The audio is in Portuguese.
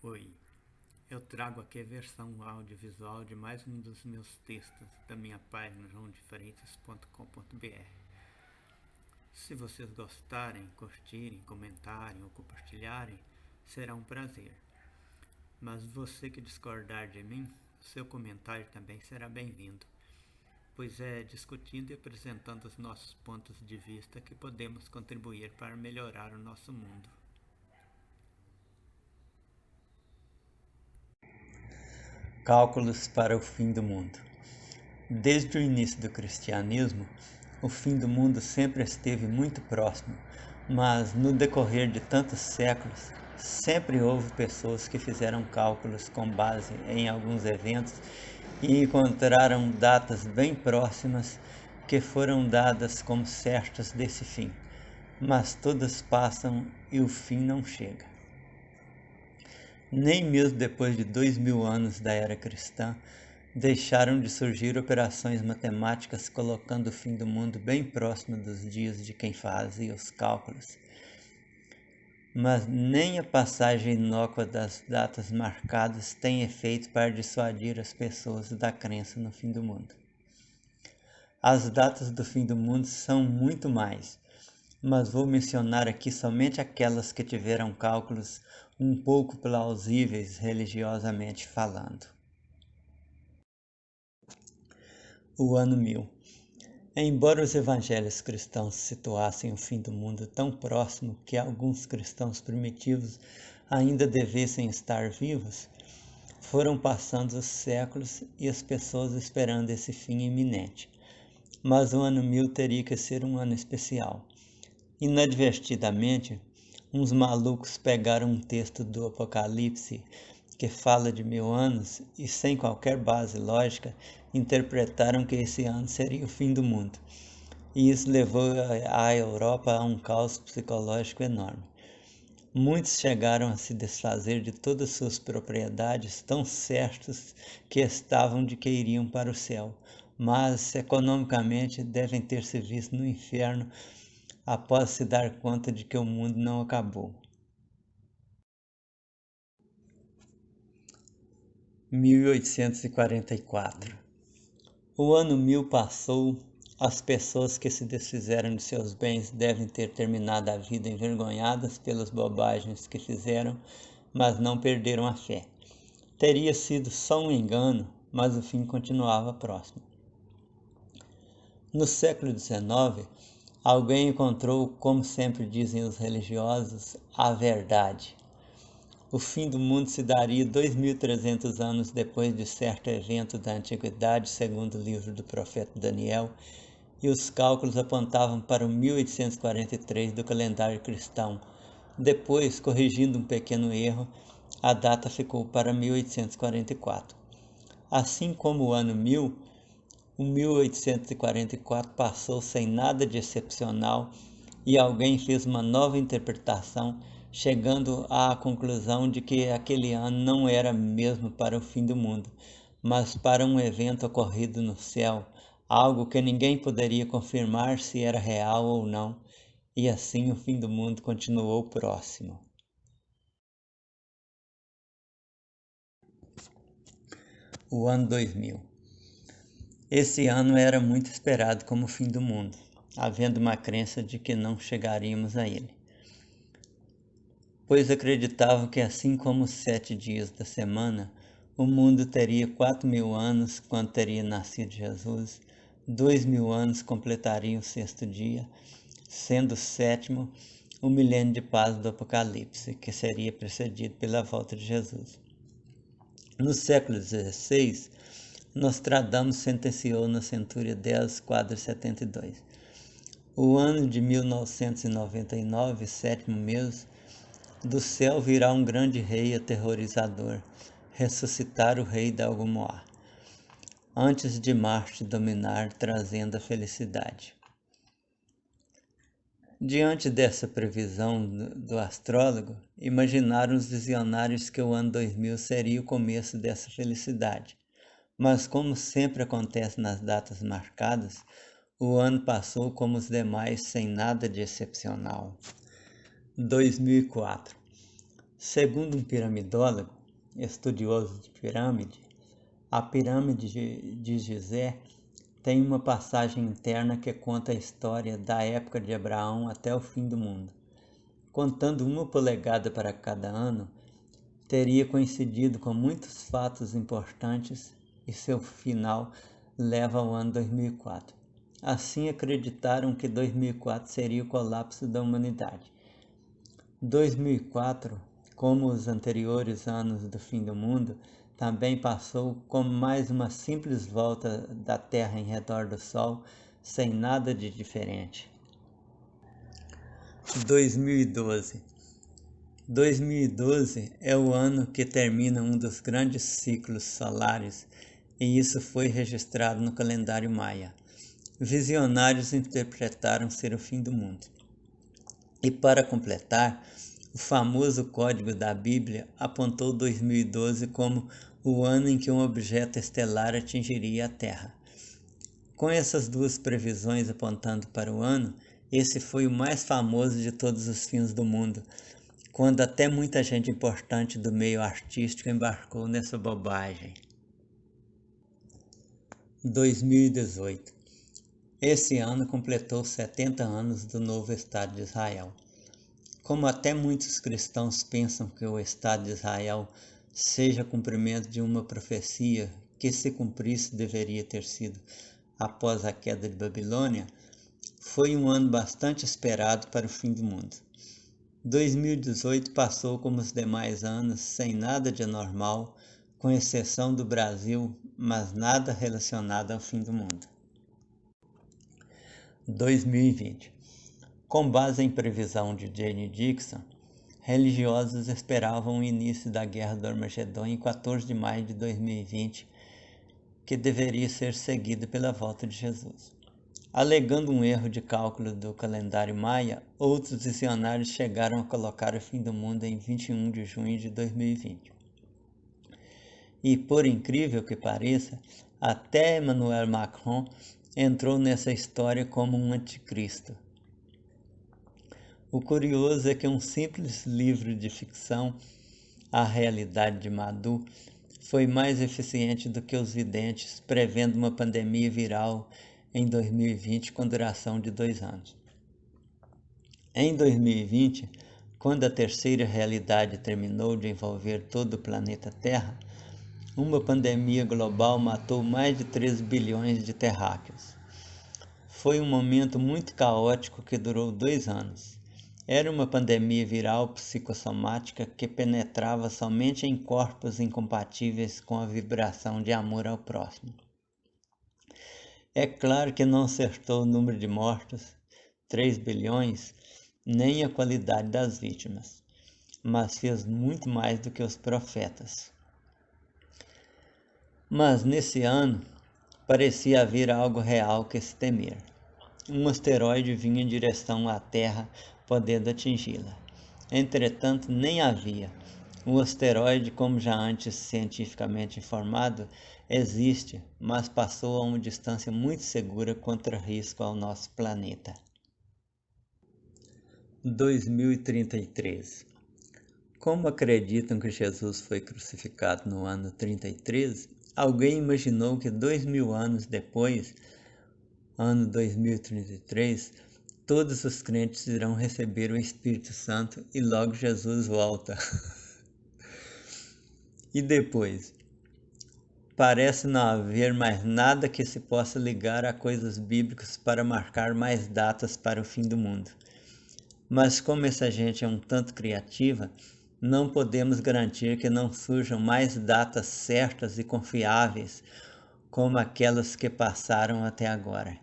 Oi, eu trago aqui a versão audiovisual de mais um dos meus textos da minha página joaodefreitas.com.br. Se vocês gostarem, curtirem, comentarem ou compartilharem, será um prazer. Mas você que discordar de mim, seu comentário também será bem-vindo, pois é discutindo e apresentando os nossos pontos de vista que podemos contribuir para melhorar o nosso mundo. Cálculos para o fim do mundo. Desde o início do cristianismo, o fim do mundo sempre esteve muito próximo, mas no decorrer de tantos séculos, sempre houve pessoas que fizeram cálculos com base em alguns eventos e encontraram datas bem próximas que foram dadas como certas desse fim, mas todas passam e o fim não chega. Nem mesmo depois de 2000 anos da era cristã, deixaram de surgir operações matemáticas colocando o fim do mundo bem próximo dos dias de quem fazia os cálculos. Mas nem a passagem inócua das datas marcadas tem efeito para dissuadir as pessoas da crença no fim do mundo. As datas do fim do mundo são muito mais, mas vou mencionar aqui somente aquelas que tiveram cálculos um pouco plausíveis religiosamente falando. O ano 1000. Embora os evangelhos cristãos situassem o fim do mundo tão próximo que alguns cristãos primitivos ainda devessem estar vivos, foram passando os séculos e as pessoas esperando esse fim iminente. Mas o ano 1000 teria que ser um ano especial. Inadvertidamente, uns malucos pegaram um texto do Apocalipse que fala de 1000 anos e, sem qualquer base lógica, interpretaram que esse ano seria o fim do mundo. E isso levou a Europa a um caos psicológico enorme. Muitos chegaram a se desfazer de todas suas propriedades, tão certos que estavam de que iriam para o céu, mas economicamente devem ter se visto no inferno após se dar conta de que o mundo não acabou. 1844. O ano 1000 passou, as pessoas que se desfizeram de seus bens devem ter terminado a vida envergonhadas pelas bobagens que fizeram, mas não perderam a fé. Teria sido só um engano, mas o fim continuava próximo. No século XIX, alguém encontrou, como sempre dizem os religiosos, a verdade. O fim do mundo se daria 2300 anos depois de certo evento da antiguidade, segundo o livro do profeta Daniel, e os cálculos apontavam para o 1843 do calendário cristão. Depois, corrigindo um pequeno erro, a data ficou para 1844. Assim como o ano 1000, o 1844 passou sem nada de excepcional e alguém fez uma nova interpretação, chegando à conclusão de que aquele ano não era mesmo para o fim do mundo, mas para um evento ocorrido no céu, algo que ninguém poderia confirmar se era real ou não, e assim o fim do mundo continuou próximo. O ano 2000. Esse ano era muito esperado como o fim do mundo, havendo uma crença de que não chegaríamos a ele, pois acreditavam que assim como os 7 dias da semana, o mundo teria 4000 anos quando teria nascido Jesus, 2000 anos completariam o 6º dia, sendo o 7º o milênio de paz do Apocalipse, que seria precedido pela volta de Jesus. No século XVI, Nostradamus sentenciou na Centúria 10, quadro 72. O ano de 1999, 7º mês, do céu virá um grande rei aterrorizador, ressuscitar o rei da Algomoá, antes de Marte dominar, trazendo a felicidade. Diante dessa previsão do astrólogo, imaginaram os visionários que o ano 2000 seria o começo dessa felicidade. Mas como sempre acontece nas datas marcadas, o ano passou como os demais sem nada de excepcional. 2004. Segundo um piramidólogo, estudioso de pirâmide, a pirâmide de Gizé tem uma passagem interna que conta a história da época de Abraão até o fim do mundo. Contando 1 polegada para cada ano, teria coincidido com muitos fatos importantes e seu final leva ao ano 2004. Assim acreditaram que 2004 seria o colapso da humanidade. 2004, como os anteriores anos do fim do mundo, também passou como mais uma simples volta da Terra em redor do Sol, sem nada de diferente. 2012. 2012 é o ano que termina um dos grandes ciclos solares, e isso foi registrado no calendário maia. Visionários interpretaram ser o fim do mundo. E para completar, o famoso código da Bíblia apontou 2012 como o ano em que um objeto estelar atingiria a Terra. Com essas duas previsões apontando para o ano, esse foi o mais famoso de todos os fins do mundo, quando até muita gente importante do meio artístico embarcou nessa bobagem. 2018. Esse ano completou 70 anos do novo Estado de Israel. Como até muitos cristãos pensam que o Estado de Israel seja cumprimento de uma profecia que, se cumprisse, deveria ter sido após a queda de Babilônia, foi um ano bastante esperado para o fim do mundo. 2018 passou como os demais anos, sem nada de anormal, com exceção do Brasil, mas nada relacionado ao fim do mundo. 2020. Com base em previsão de Jane Dixon, religiosos esperavam o início da Guerra do Armagedon em 14 de maio de 2020, que deveria ser seguido pela volta de Jesus. Alegando um erro de cálculo do calendário maia, outros visionários chegaram a colocar o fim do mundo em 21 de junho de 2020. E, por incrível que pareça, até Emmanuel Macron entrou nessa história como um anticristo. O curioso é que um simples livro de ficção, A Realidade de Madu, foi mais eficiente do que os videntes, prevendo uma pandemia viral em 2020 com duração de 2 anos. Em 2020, quando a terceira realidade terminou de envolver todo o planeta Terra, uma pandemia global matou mais de 3 bilhões de terráqueos. Foi um momento muito caótico que durou 2 anos. Era uma pandemia viral psicossomática que penetrava somente em corpos incompatíveis com a vibração de amor ao próximo. É claro que não acertou o número de mortos, 3 bilhões, nem a qualidade das vítimas, mas fez muito mais do que os profetas. Mas nesse ano, parecia haver algo real que se temer. Um asteroide vinha em direção à Terra, podendo atingi-la. Entretanto, nem havia. O asteroide, como já antes cientificamente informado, existe, mas passou a uma distância muito segura contra risco ao nosso planeta. 2033. Como acreditam que Jesus foi crucificado no ano 33, alguém imaginou que 2000 anos depois, ano 2033, todos os crentes irão receber o Espírito Santo e logo Jesus volta. E depois? Parece não haver mais nada que se possa ligar a coisas bíblicas para marcar mais datas para o fim do mundo. Mas como essa gente é um tanto criativa, não podemos garantir que não surjam mais datas certas e confiáveis como aquelas que passaram até agora.